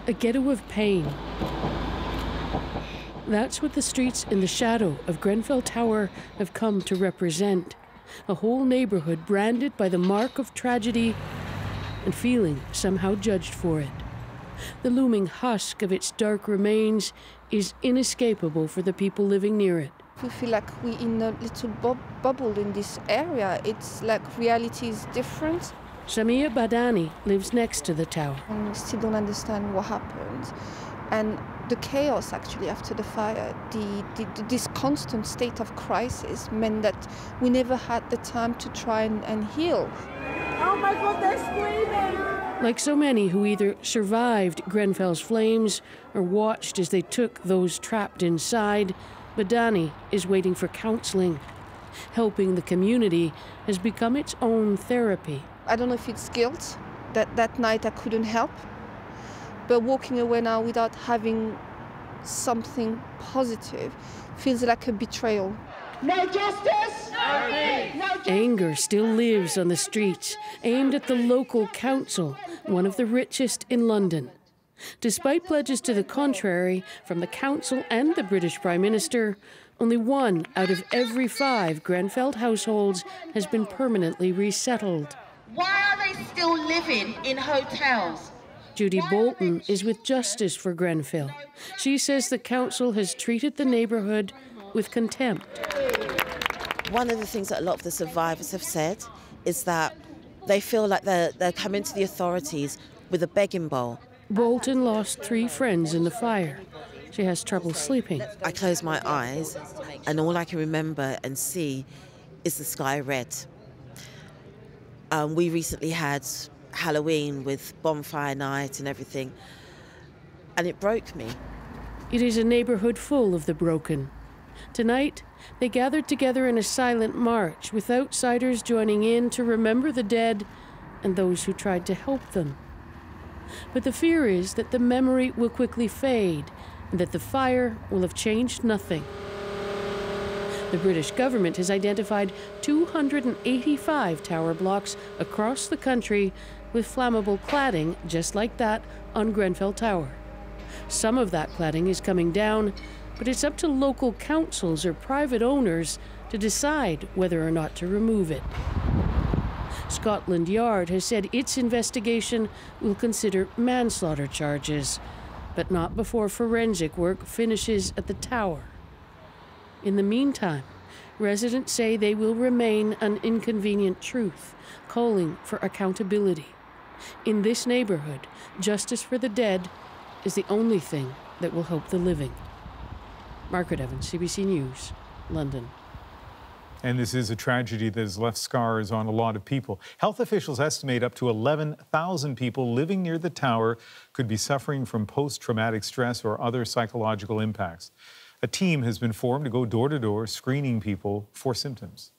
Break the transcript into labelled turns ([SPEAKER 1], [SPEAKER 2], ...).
[SPEAKER 1] A ghetto of pain. That's what the streets in the shadow of Grenfell Tower have come to represent. A whole neighborhood branded by the mark of tragedy and feeling somehow judged for it. The looming husk of its dark remains is inescapable for the people living near it.
[SPEAKER 2] We feel like we're in a little bubble in this area. It's like reality is different.
[SPEAKER 1] Samia Badani lives next to the tower.
[SPEAKER 2] And we still don't understand what happened. And the chaos actually after the fire, this constant state of crisis meant that we never had the time to try and heal.
[SPEAKER 3] Oh my God, they're screaming!
[SPEAKER 1] Like so many who either survived Grenfell's flames or watched as they took those trapped inside, Badani is waiting for counseling. Helping the community has become its own therapy.
[SPEAKER 2] I don't know if it's guilt that night I couldn't help, but walking away now without having something positive feels like a betrayal.
[SPEAKER 3] No justice! No peace! No justice!
[SPEAKER 1] Anger still lives on the streets, aimed at the local council, one of the richest in London. Despite pledges to the contrary from the council and the British Prime Minister, only 1 out of every 5 Grenfell households has been permanently resettled.
[SPEAKER 4] Why are they still living in hotels?
[SPEAKER 1] Judy Bolton is with Justice for Grenfell. She says the council has treated the neighbourhood with contempt.
[SPEAKER 5] One of the things that a lot of the survivors have said is that they feel like they're coming to the authorities with a begging bowl.
[SPEAKER 1] Bolton lost 3 friends in the fire. She has trouble sleeping.
[SPEAKER 5] I close my eyes and all I can remember and see is the sky red. We recently had Halloween with bonfire night and everything, and it broke me.
[SPEAKER 1] It is a neighbourhood full of the broken. Tonight, they gathered together in a silent march, with outsiders joining in to remember the dead and those who tried to help them. But the fear is that the memory will quickly fade and that the fire will have changed nothing. The British government has identified 285 tower blocks across the country with flammable cladding just like that on Grenfell Tower. Some of that cladding is coming down, but it's up to local councils or private owners to decide whether or not to remove it. Scotland Yard has said its investigation will consider manslaughter charges, but not before forensic work finishes at the tower. In the meantime, residents say they will remain an inconvenient truth, calling for accountability. In this neighborhood, justice for the dead is the only thing that will help the living. Margaret Evans, CBC News, London.
[SPEAKER 6] And this is a tragedy that has left scars on a lot of people. Health officials estimate up to 11,000 people living near the tower could be suffering from post-traumatic stress or other psychological impacts. A team has been formed to go door to door screening people for symptoms.